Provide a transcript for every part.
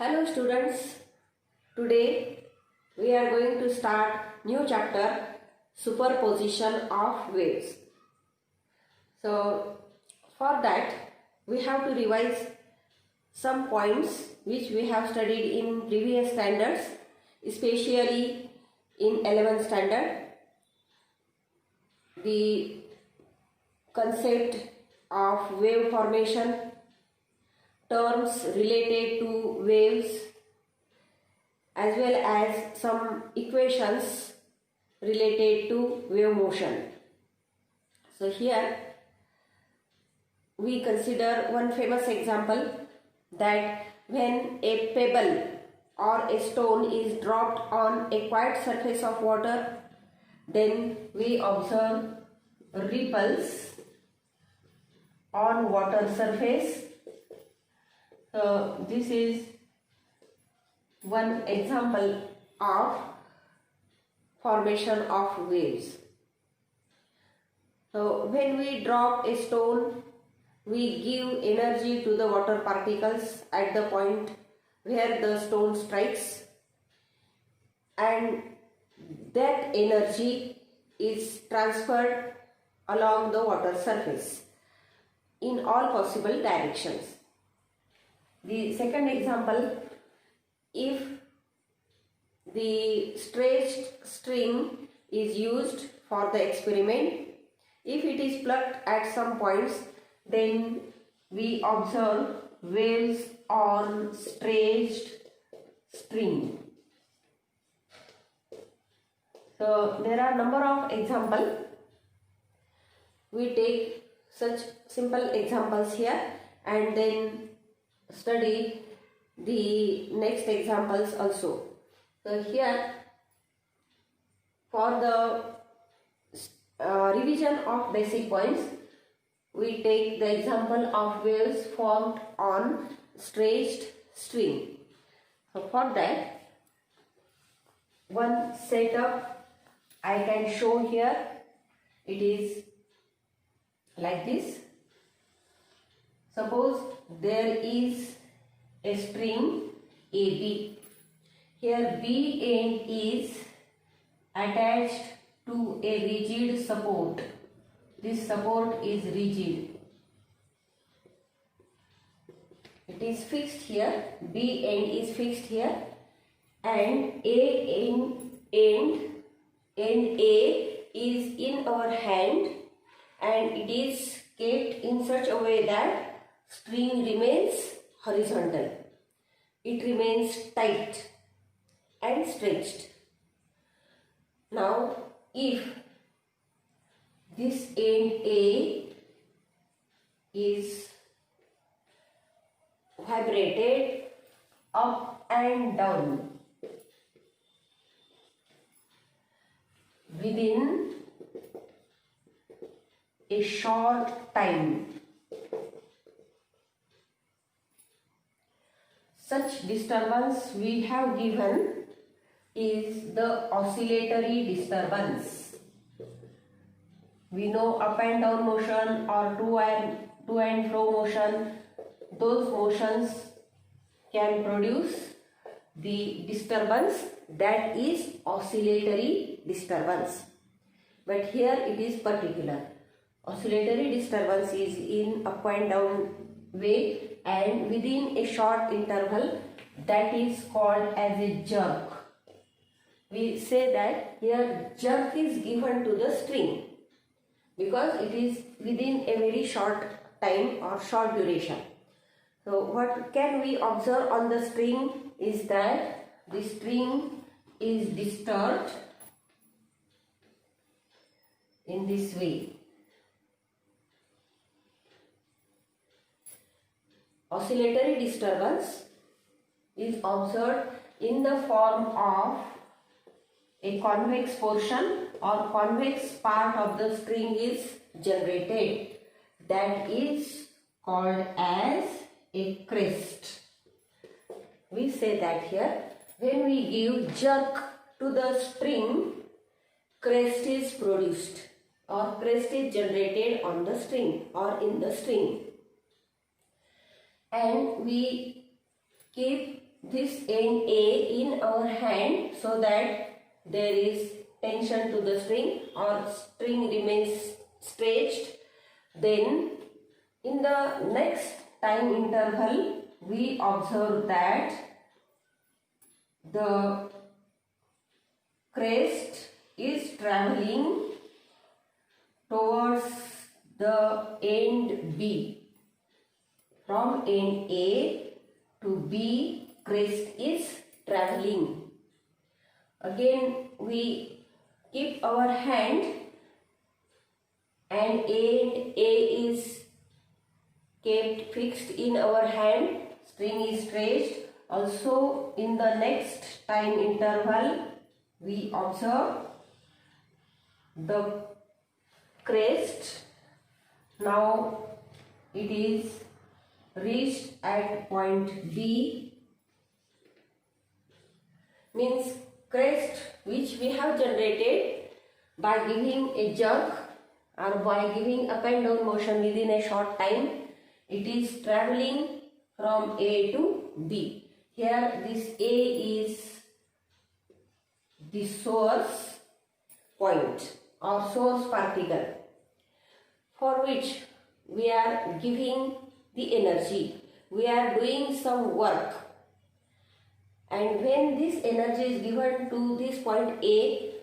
Hello students, today we are going to start new chapter, Superposition of Waves. So for that we have to revise some points which we have studied in previous standards, especially in 11th standard. The concept of wave formation, terms related to waves, as well as some equations related to wave motion. So here we consider one famous example, that when a pebble or a stone is dropped on a quiet surface of water, then we observe ripples on water surface. So this is one example of formation of waves. So when we drop a stone, we give energy to the water particles at the point where the stone strikes, and that energy is transferred along the water surface in all possible directions. The second example, if the stretched string is used for the experiment, if it is plucked at some points, then we observe waves on stretched string. So there are number of examples. We take such simple examples here and then study the next examples also. So here for the revision of basic points, we take the example of waves formed on stretched string. So for that, one setup I can show here. It is like this. Suppose there is a string AB. Here B end is attached to a rigid support. This support is rigid. It is fixed here. B end is fixed here, and end A is in our hand, and it is kept in such a way that string remains horizontal. It remains tight and stretched. Now, if this end A is vibrated up and down within a short time, such disturbance we have given is the oscillatory disturbance. We know up and down motion or to and fro motion, those motions can produce the disturbance, that is oscillatory disturbance. But here it is particular. Oscillatory disturbance is in up and down way and within a short interval, that is called as a jerk. We say that here jerk is given to the string because it is within a very short time or short duration. So what can we observe on the string is that the string is disturbed in this way. Oscillatory disturbance is observed in the form of a convex portion or convex part of the string is generated, that is called as a crest. We say that here when we give jerk to the string, crest is produced or crest is generated on the string or in the string. And we keep this end A in our hand so that there is tension to the string or string remains stretched. Then in the next time interval we observe that the crest is traveling towards the end B. From end A to B, crest is traveling. Again we keep our hand and end A is kept fixed in our hand, string is stretched. Also in the next time interval we observe the crest. Now it is reached at point B, means crest which we have generated by giving a jerk or by giving up and down motion within a short time. It is traveling from A to B. Here this A is the source point or source particle for which we are giving the energy. We are doing some work, and when this energy is given to this point A,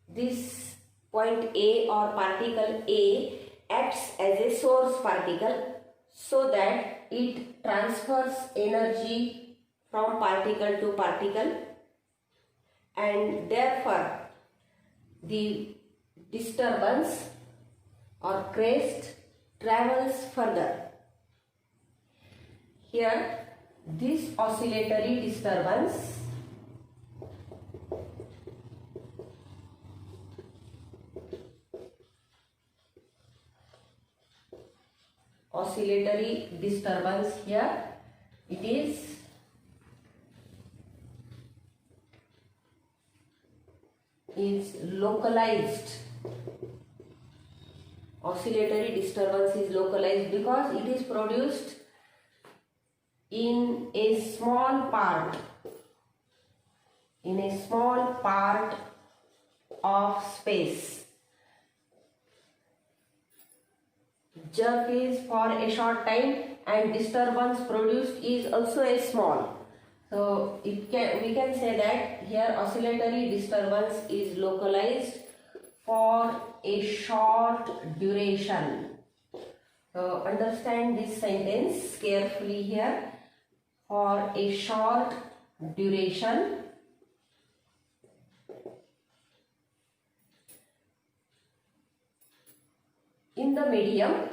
this point A or particle A acts as a source particle so that it transfers energy from particle to particle, and therefore the disturbance or crest travels further. Here this oscillatory disturbance here it is localized. Oscillatory disturbance is localized because it is produced in a small part of space. Jerk is for a short time and disturbance produced is also a small. So we can say that here oscillatory disturbance is localized for a short duration. So understand this sentence carefully here. For a short duration, in the medium,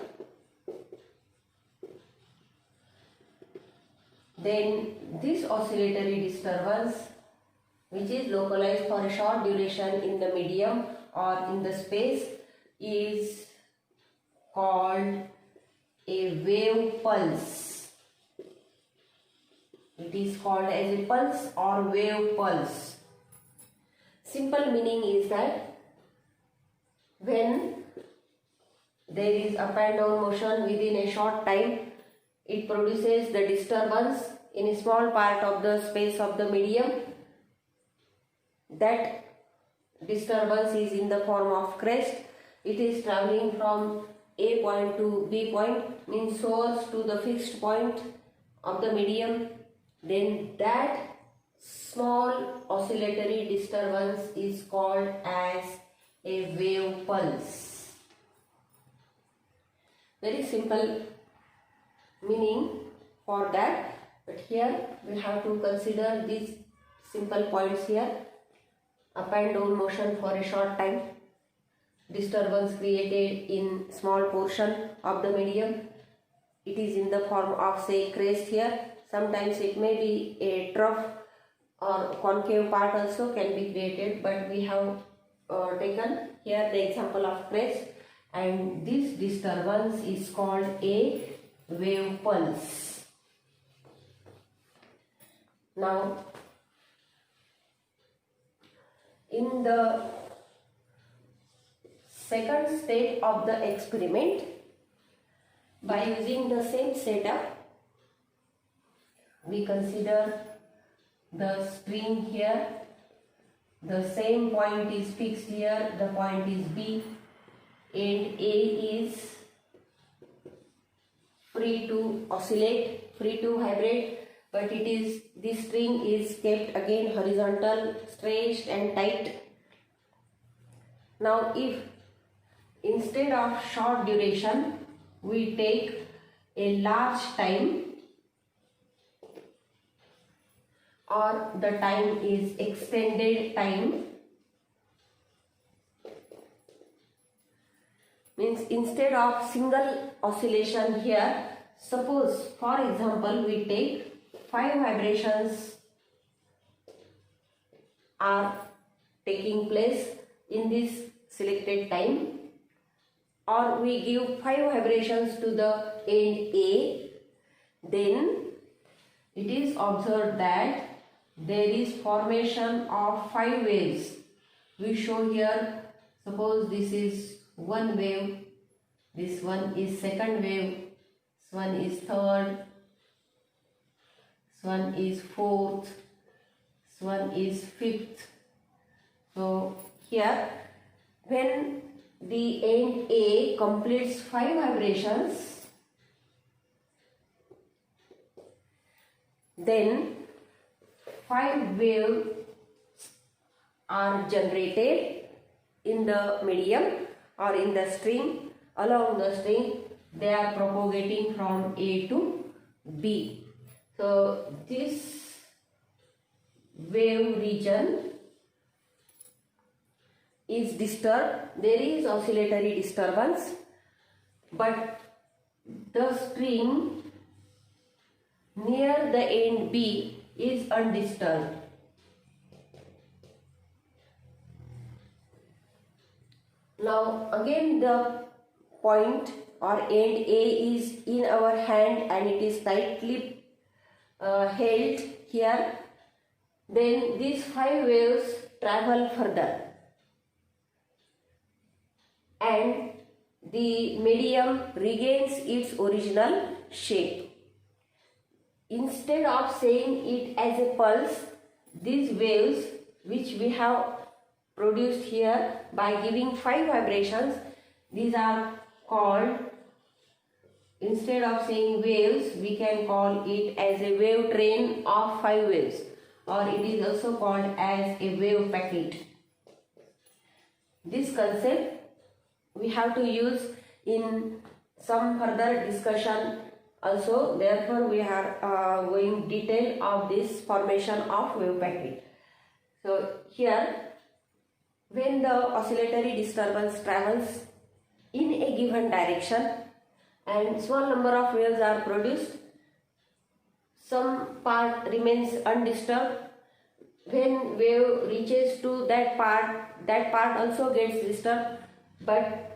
then this oscillatory disturbance which is localized for a short duration in the medium or in the space is called a wave pulse. It is called as a pulse or wave pulse. Simple meaning is that when there is up and down motion within a short time, it produces the disturbance in a small part of the space of the medium. That disturbance is in the form of crest. It is traveling from A point to B point, means source to the fixed point of the medium. Then that small oscillatory disturbance is called as a wave pulse. Very simple meaning for that, but here we have to consider these simple points here. Up and down motion for a short time, disturbance created in small portion of the medium. It is in the form of, say, crest here. Sometimes it may be a trough or concave part also can be created, but we have taken here the example of crest, and this disturbance is called a wave pulse. Now, in the second stage of the experiment, by using the same setup, we consider the string here. The same point is fixed here. The point is B, and A is free to oscillate, free to vibrate, but this string is kept again horizontal, stretched and tight. Now if instead of short duration we take a large time, or the time is extended time, means instead of single oscillation here, suppose for example we take 5 vibrations are taking place in this selected time, or we give 5 vibrations to the end A, then it is observed that there is formation of 5 waves. We show here, suppose this is one wave, this one is second wave, this one is third, this one is fourth, this one is fifth. So here when the end A completes 5 vibrations, then 5 waves are generated in the medium or in the string. Along the string they are propagating from A to B. So this wave region is disturbed. There is oscillatory disturbance, but the string near the end B is undisturbed. Now again the point or end A is in our hand and it is tightly held here. Then these 5 waves travel further and the medium regains its original shape. Instead of saying it as a pulse, these waves which we have produced here by giving 5 vibrations, these are called, instead of saying waves, we can call it as a wave train of 5 waves, or it is also called as a wave packet. This concept we have to use in some further discussion also. Therefore we are going detail of this formation of wave packet. So here when the oscillatory disturbance travels in a given direction and small number of waves are produced, some part remains undisturbed. When wave reaches to that part also gets disturbed, but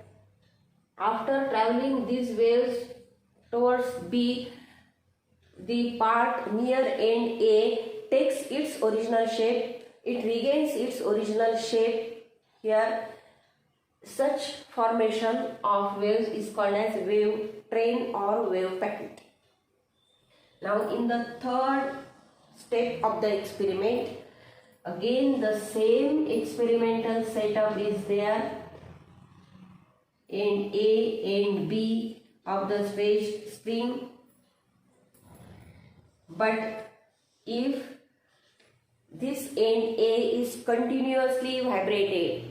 after traveling these waves towards B, the part near end A takes its original shape, it regains its original shape here. Such formation of waves is called as wave train or wave packet. Now in the third step of the experiment, again the same experimental setup is there. End A and B of the stretched string, but if this end A is continuously vibrated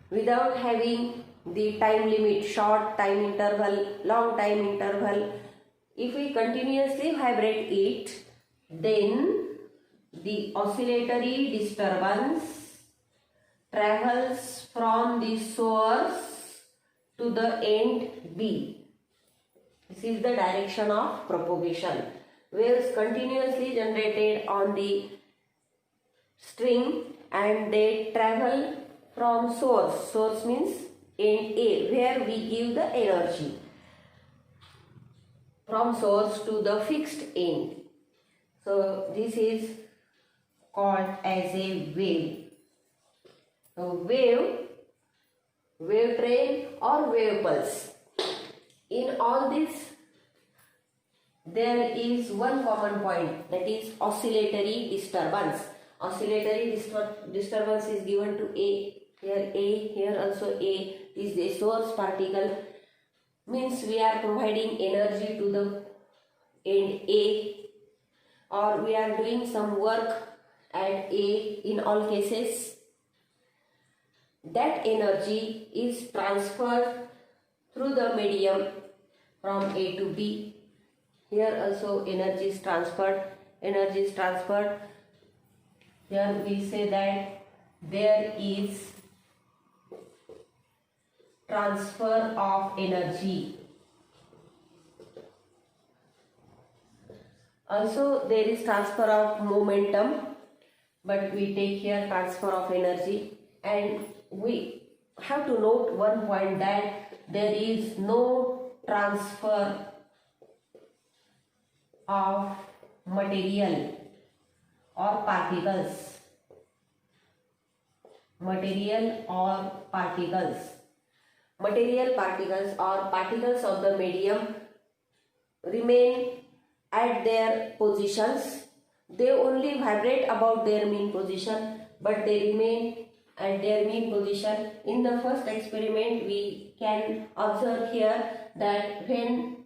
without having the time limit, short time interval, long time interval, if we continuously vibrate it, then the oscillatory disturbance travels from the source to the end B. This is the direction of propagation. Waves continuously generated on the string and they travel from source. Source means end A, where we give the energy. From source to the fixed end. So this is called as a wave. So wave train or wave pulse. In all these there is one common point, that is oscillatory disturbance. Oscillatory disturbance is given to A, here also A is the source particle, means we are providing energy to the end A, or we are doing some work at A. In all cases, that energy is transferred through the medium from A to B. Here also energy is transferred. Here we say that there is transfer of energy. Also there is transfer of momentum, but we take here transfer of energy, and we have to note one point, that there is no transfer of material or particles. Material or particles or particles of the medium remain at their positions. They only vibrate about their mean position, but they remain at their mean position. In the first experiment, we can observe here that when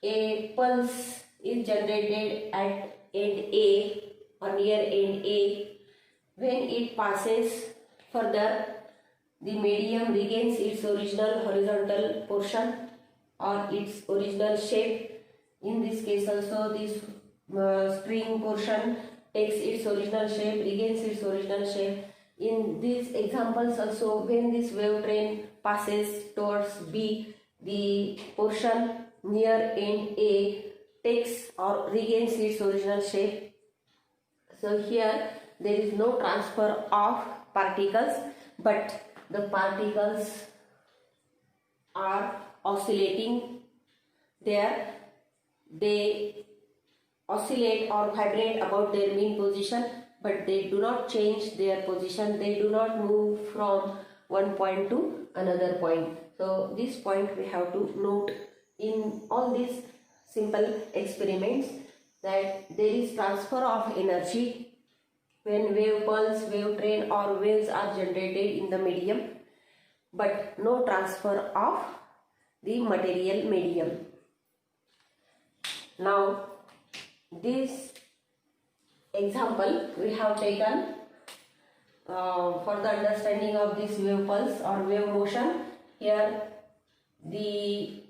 a pulse is generated at end A or near end A, when it passes further, the medium regains its original horizontal portion or its original shape. In this case also, this spring portion takes its original shape, regains its original shape. In these examples also, when this wave train passes towards B, the portion near end A takes or regains its original shape. So here there is no transfer of particles, but the particles are oscillating there. They oscillate or vibrate about their mean position, but they do not change their position. They do not move from one point to another point. So this point we have to note in all these simple experiments, that there is transfer of energy when wave pulse, wave train or waves are generated in the medium, but no transfer of the material medium. Now this example we have taken for the understanding of this wave pulse or wave motion. Here the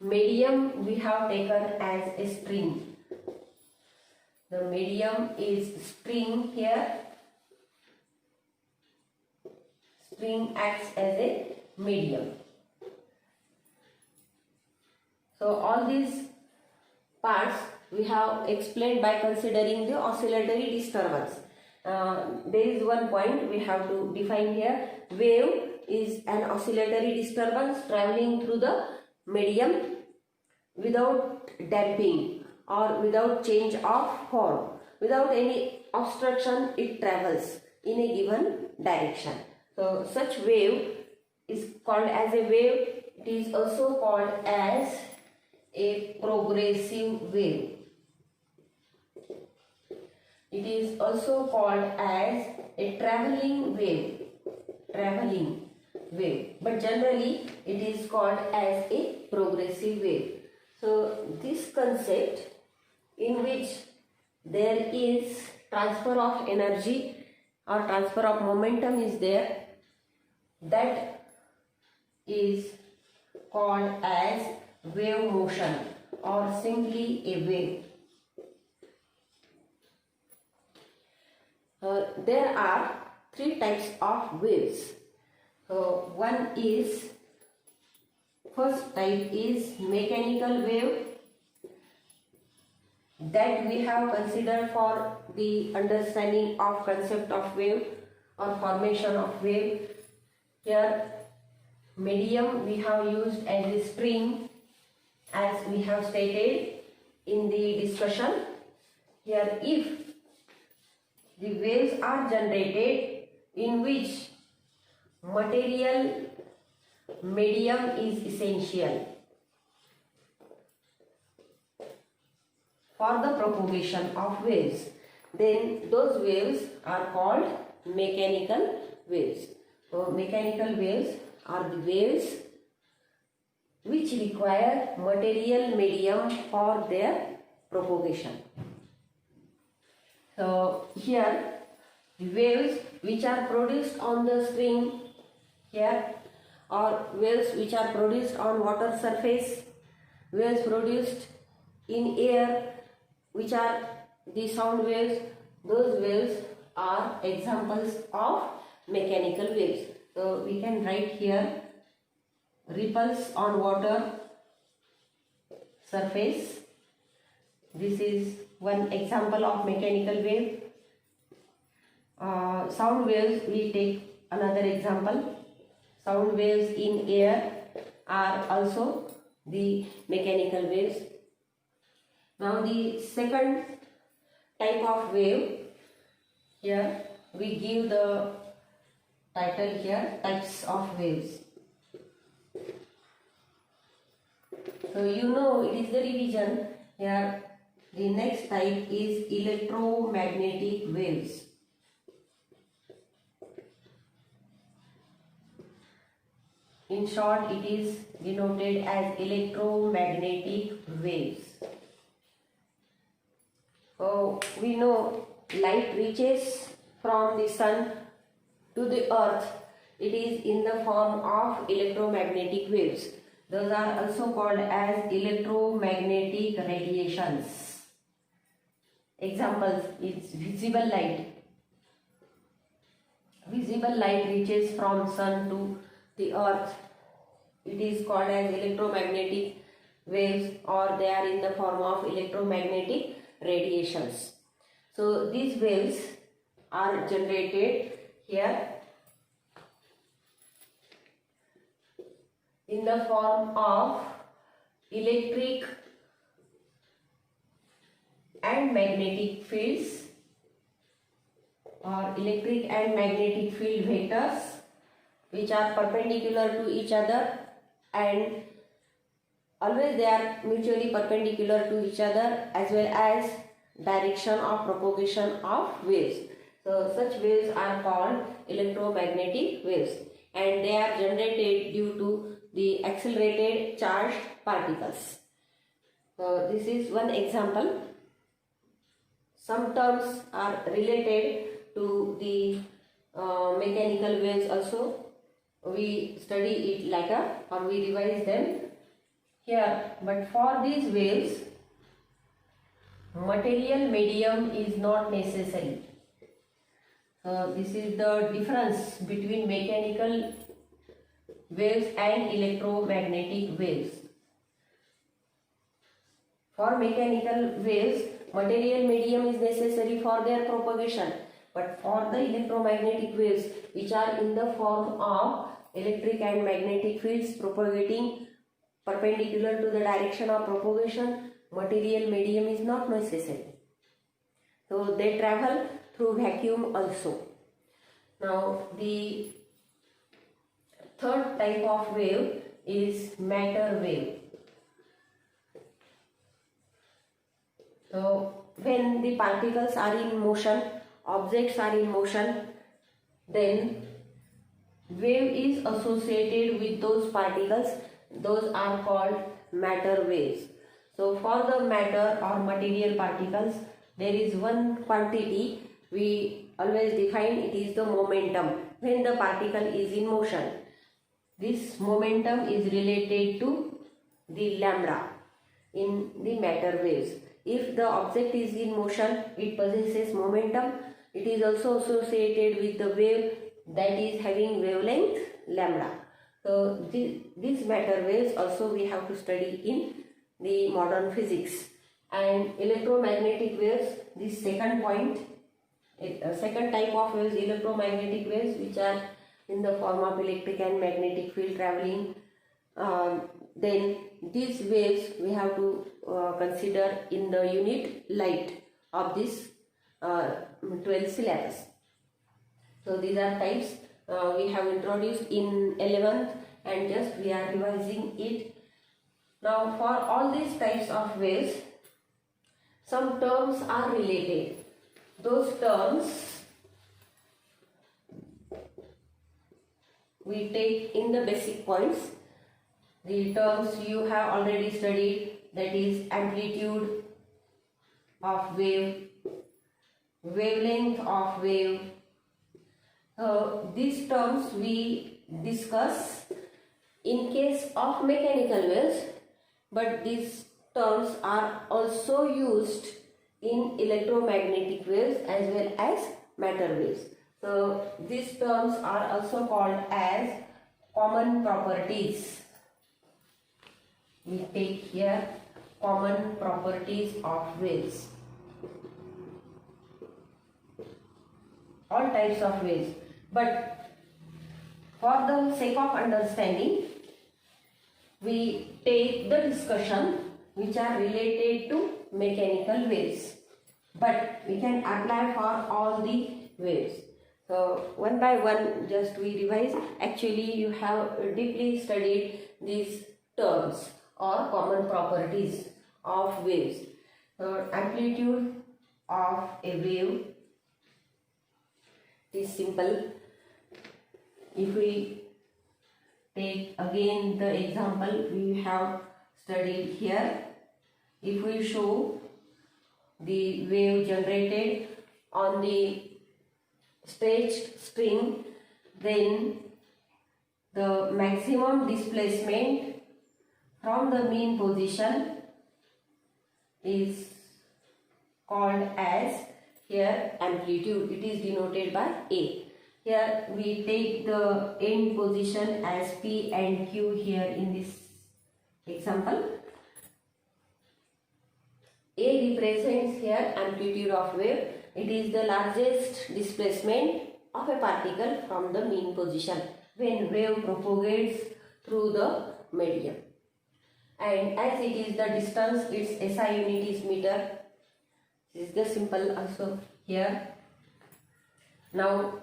medium we have taken as a string. The medium is string here. String acts as a medium. So all these parts we have explained by considering the oscillatory disturbance. There is one point we have to define here. Wave is an oscillatory disturbance traveling through the medium without damping or without change of form. Without any obstruction, it travels in a given direction. So such wave is called as a wave. It is also called as a progressive wave. It is also called as a traveling wave. But generally it is called as a progressive wave. So this concept in which there is transfer of energy or transfer of momentum is there, that is called as wave motion or simply a wave. There are three types of waves. One is, first type is mechanical wave, that we have considered for the understanding of concept of wave or formation of wave. Here medium we have used as a string, as we have stated in the discussion. Here if the waves are generated in which material medium is essential, for the propagation of waves. Then those waves are called mechanical waves. So mechanical waves are the waves which require material medium for their propagation. So here the waves which are produced on the string here, or waves which are produced on water surface, waves produced in air which are the sound waves, those waves are examples of mechanical waves. So we can write here ripples on water surface. This is one example of mechanical wave. Sound waves, we take another example. Sound waves in air are also the mechanical waves. Now the second type of wave, here we give the title here, types of waves. So you know it is the revision. Here the next type is electromagnetic waves. In short, it is denoted as electromagnetic waves. So we know light reaches from the sun to the earth. It is in the form of electromagnetic waves. Those are also called as electromagnetic radiations. Examples is visible light. Visible light reaches from sun to the earth. It is called as electromagnetic waves, or they are in the form of electromagnetic radiations. So these waves are generated here in the form of electric and magnetic fields, or electric and magnetic field vectors, which are perpendicular to each other, and always they are mutually perpendicular to each other, as well as direction of propagation of waves. So such waves are called electromagnetic waves, and they are generated due to the accelerated charged particles. So this is one example. Some terms are related to the mechanical waves also. We study it later, or we revise them here. But for these waves, material medium is not necessary. So this is the difference between mechanical waves and electromagnetic waves. For mechanical waves, material medium is necessary for their propagation. But for the electromagnetic waves, which are in the form of electric and magnetic fields propagating perpendicular to the direction of propagation, material medium is not necessary. So they travel through vacuum also. Now the third type of wave is matter wave. So when the particles are in motion, objects are in motion, then wave is associated with those particles. Those are called matter waves. So for the matter or material particles, there is one quantity we always define. It is the momentum. When the particle is in motion, this momentum is related to the lambda in the matter waves. If the object is in motion, it possesses momentum. It is also associated with the wave that is having wavelength lambda. So these matter waves also we have to study in the modern physics. And electromagnetic waves, this second point, second type of waves, electromagnetic waves, which are in the form of electric and magnetic field traveling. Then these waves we have to consider in the unit light of this 12th syllabus. So these are types we have introduced in 11th, and just we are revising it. Now for all these types of waves, some terms are related. Those terms we take in the basic points. The terms you have already studied, that is amplitude of wave, wavelength of wave. These terms we discuss in case of mechanical waves, but these terms are also used in electromagnetic waves as well as matter waves. So these terms are also called as common properties. We take here common properties of waves. All types of waves. But for the sake of understanding, we take the discussion which are related to mechanical waves. But we can apply for all the waves. So one by one just we revise. Actually you have deeply studied these terms or common properties of waves. So amplitude of a wave is simple. If we take again the example we have studied here, if we show the wave generated on the stretched string, then the maximum displacement from the mean position is called as here amplitude. It is denoted by A. Here we take the end position as P and Q here in this example. A represents here amplitude of wave. It is the largest displacement of a particle from the mean position when wave propagates through the medium. And as it is the distance, its SI unit is meter. This is the simple also here. Now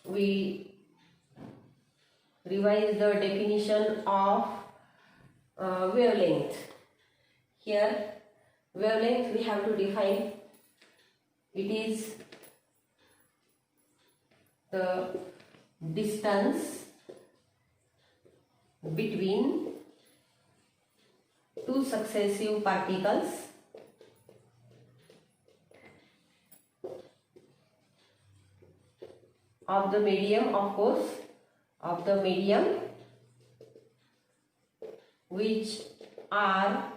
we revise the definition of wavelength. Here wavelength we have to define. It is the distance between two successive particles of the medium, of course, of the medium which are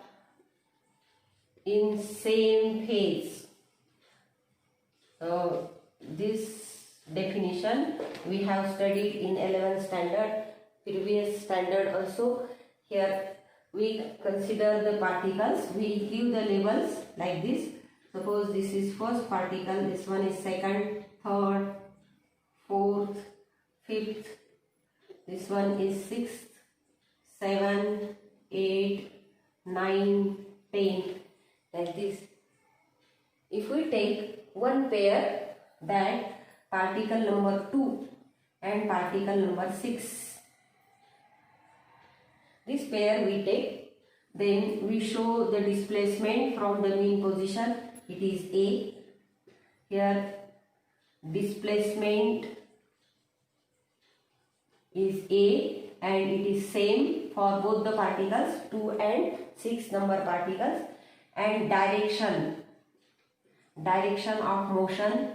in same phase. So this definition we have studied in 11th standard, previous standard also. Here we consider the particles, we give the labels like this. Suppose this is first particle, this one is second, third, fourth, fifth, this one is sixth, 7, 8, 9, 10, like this. If we take one pair, that particle number 2 and particle number 6, this pair we take, then we show the displacement from the mean position. It is A. Here displacement is A and it is same for both the particles, 2 and 6 number particles. And direction of motion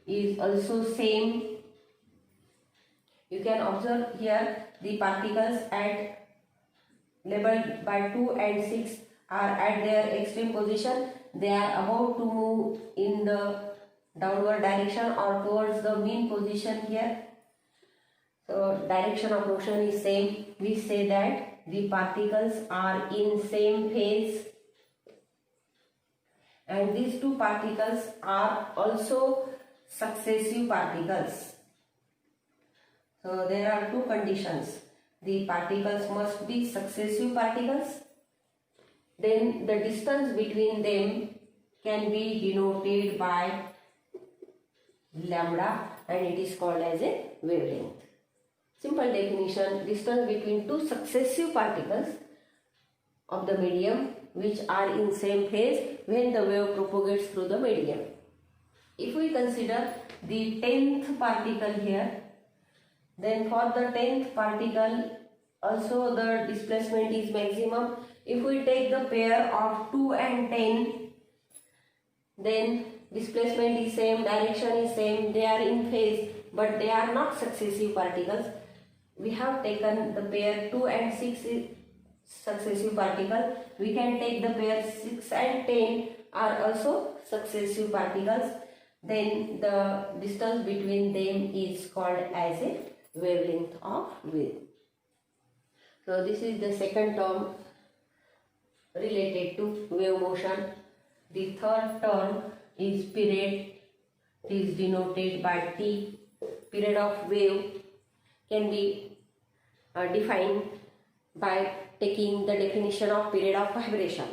is also same. You can observe here the particles at labeled by 2 and 6 are at their extreme position. They are about to move in the downward direction or towards the mean position here. So direction of motion is same. We say that the particles are in same phase and these two particles are also successive particles. So there are two conditions. The particles must be successive particles. Then the distance between them can be denoted by lambda and it is called as a wavelength. Simple definition: distance between two successive particles of the medium which are in same phase when the wave propagates through the medium. If we consider the 10th particle here, then for the 10th particle also the displacement is maximum. If we take the pair of 2 and 10, then displacement is same, direction is same, they are in phase, but they are not successive particles. We have taken the pair 2 and 6 is successive particle. We can take the pair 6 and 10 are also successive particles. Then the distance between them is called as a wavelength of wave. So this is the second term related to wave motion. The third term is period. It is denoted by T. Period of wave can be defined by taking the definition of period of vibration,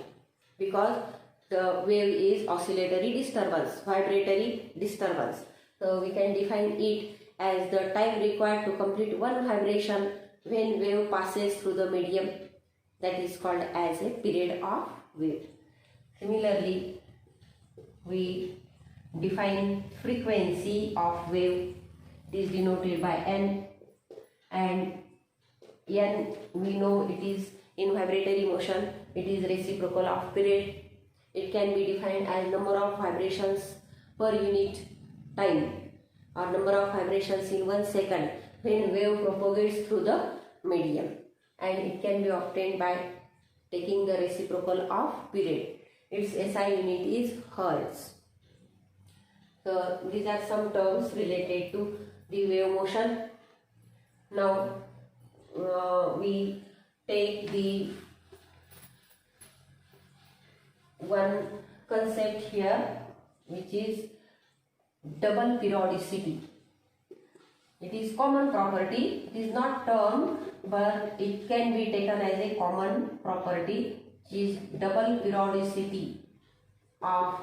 because the wave is oscillatory disturbance, vibratory disturbance. So we can define it as the time required to complete one vibration when wave passes through the medium. That is called as a period of wave. Similarly, we define frequency of wave. It is denoted by N, and N we know it is in vibratory motion. It is reciprocal of period. It can be defined as number of vibrations per unit time or number of vibrations in 1 second when wave propagates through the medium, and it can be obtained by taking the reciprocal of period. Its SI unit is Hertz. So these are some terms related to the wave motion. Now we take the one concept here, which is double periodicity. It is common property. It is not term, but it can be taken as a common property, which is double periodicity of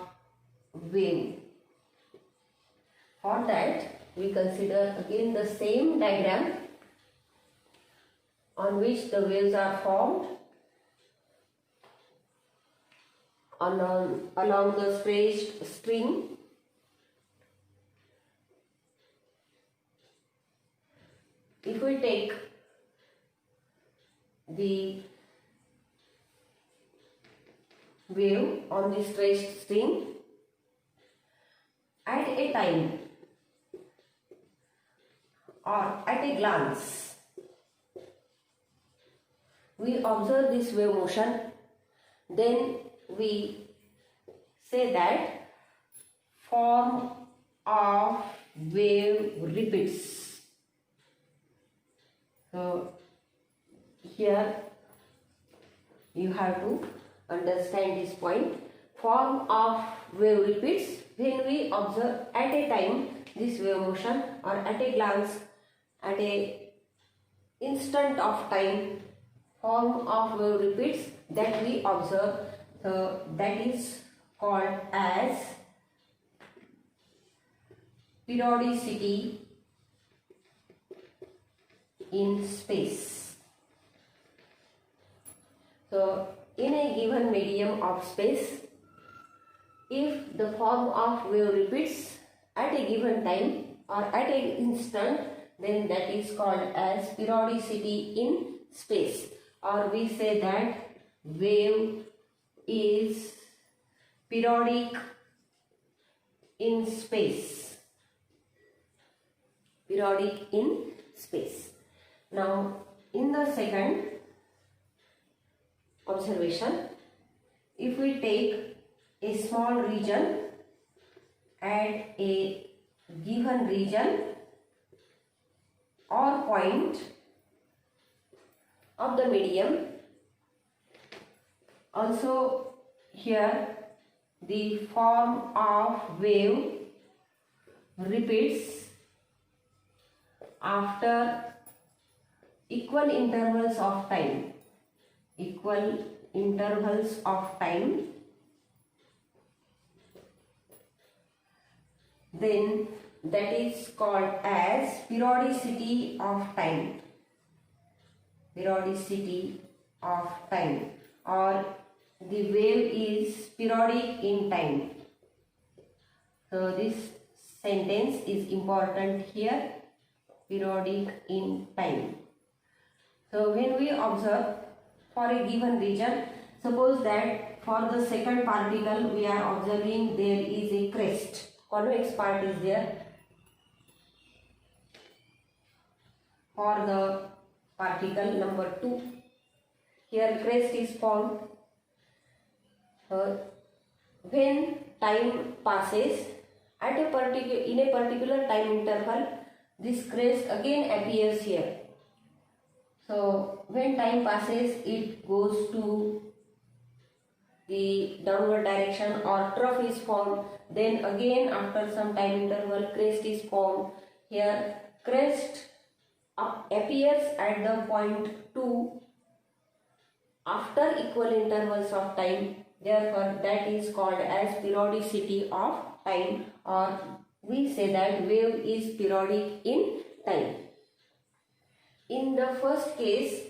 wave. For that, we consider again the same diagram on which the waves are formed along the stretched string. If we take the wave on the stretched string at a time or at a glance, we observe this wave motion, then we say that form of wave repeats. So here you have to understand this point. Form of wave repeats when we observe at a time this wave motion, or at a glance, at a instant of time, form of wave repeats that we observe. So that is called as periodicity in space. So in a given medium of space, if the form of wave repeats at a given time or at an instant, then that is called as periodicity in space, or we say that wave is periodic in space. Periodic in space. Now, in the second observation, if we take a small region at a given region or point of the medium, also here the form of wave repeats after equal intervals of time. Equal intervals of time. Then that is called as periodicity of time. Periodicity of time, or the wave is periodic in time. So this sentence is important here, periodic in time. So when we observe for a given region, suppose that for the second particle we are observing there is a crest, convex part is there. For the particle number 2, here crest is formed. When time passes in a particular time interval, this crest again appears here. So when time passes, it goes to the downward direction or trough is formed. Then again after some time interval, crest is formed. Here crest appears at the point 2 after equal intervals of time. Therefore that is called as periodicity of time, or we say that wave is periodic in time. In the first case,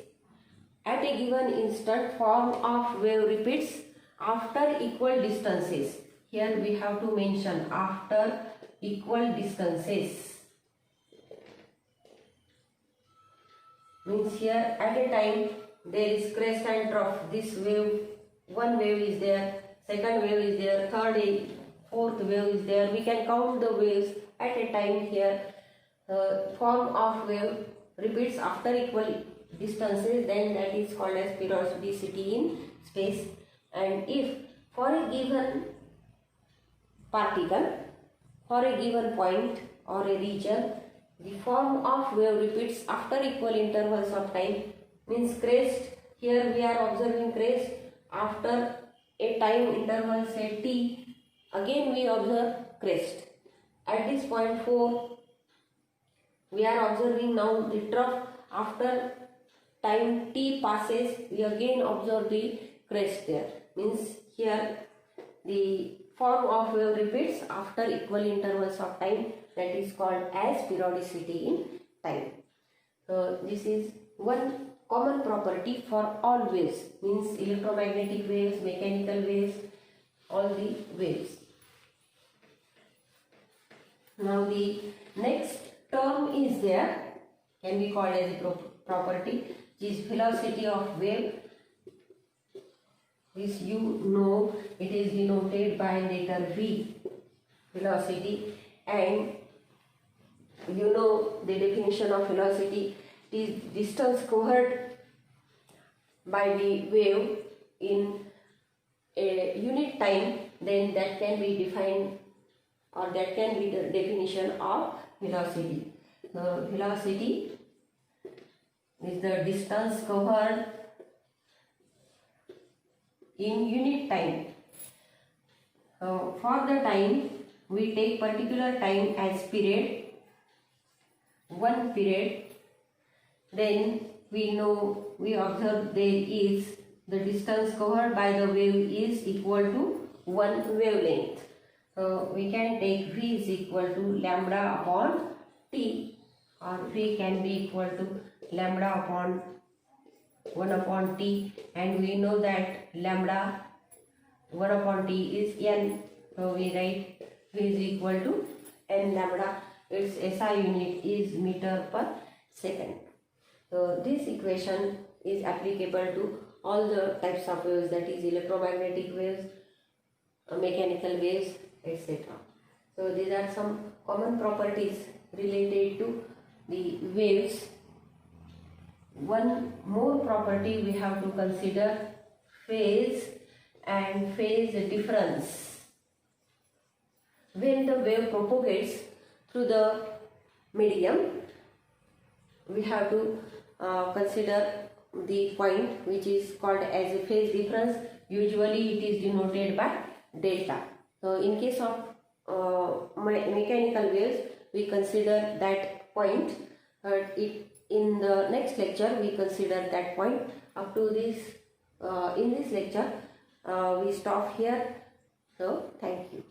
at a given instant, form of wave repeats after equal distances. Here we have to mention after equal distances. Means here at a time there is crest and trough. This wave, one wave is there, second wave is there, third, fourth wave is there. We can count the waves at a time here. Form of wave repeats after equal distances, then that is called as periodicity in space. And if for a given particle, for a given point or a region, the form of wave repeats after equal intervals of time, means crest, here we are observing crest, after a time interval say t, again we observe crest. At this point 4, we are observing now the trough. After time t passes, we again observe the crest there. Means here the form of wave repeats after equal intervals of time, that is called as periodicity in time. So this is one common property for all waves, means electromagnetic waves, mechanical waves, all the waves. Now the next term is there, can be called as a property, which is velocity of wave. This you know, it is denoted by letter V, velocity, and you know the definition of velocity. It is distance covered by the wave in a unit time, then that can be defined, or that can be the definition of velocity. So velocity is the distance covered in unit time. For the time, we take particular time as period, 1 period. Then we observe there is the distance covered by the wave is equal to 1 wavelength. So we can take V is equal to lambda upon T, or V can be equal to lambda upon 1 upon T, and we know that lambda 1 upon T is N. So we write V is equal to N lambda. Its SI unit is meter per second. So this equation is applicable to all the types of waves, that is electromagnetic waves, mechanical waves, etc. So these are some common properties related to the waves. One more property we have to consider, phase and phase difference. When the wave propagates through the medium, we have to consider the point which is called as a phase difference. Usually it is denoted by delta. So in case of mechanical waves, we consider that point. In the next lecture we consider that point. Up to this, in this lecture we stop here. So thank you.